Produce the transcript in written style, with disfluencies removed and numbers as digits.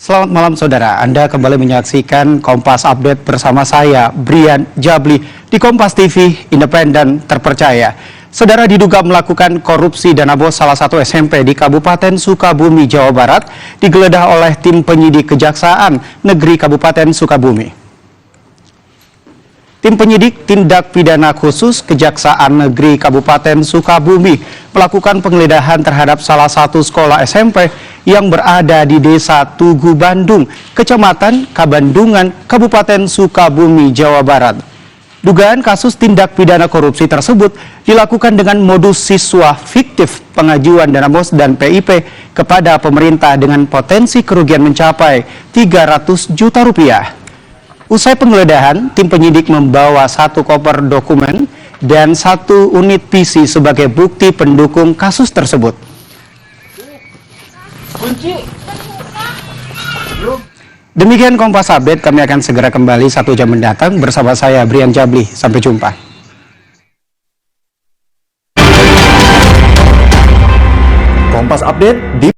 Selamat malam saudara, Anda kembali menyaksikan Kompas Update bersama saya, Brian Jabli, di Kompas TV, independen, terpercaya. Saudara diduga melakukan korupsi dana bos salah satu SMP di Kabupaten Sukabumi, Jawa Barat, digeledah oleh tim penyidik Kejaksaan Negeri Kabupaten Sukabumi. Tim penyidik tindak pidana khusus Kejaksaan Negeri Kabupaten Sukabumi melakukan penggeledahan terhadap salah satu sekolah SMP yang berada di Desa Tugu Bandung, Kecamatan Kabandungan, Kabupaten Sukabumi, Jawa Barat. Dugaan kasus tindak pidana korupsi tersebut dilakukan dengan modus siswa fiktif pengajuan dana bos dan PIP kepada pemerintah dengan potensi kerugian mencapai 300 juta rupiah. Usai penggeledahan, tim penyidik membawa 1 koper dokumen dan 1 unit PC sebagai bukti pendukung kasus tersebut. Demikian Kompas Update, kami akan segera kembali 1 jam mendatang bersama saya Brian Jabli. Sampai jumpa. Kompas Update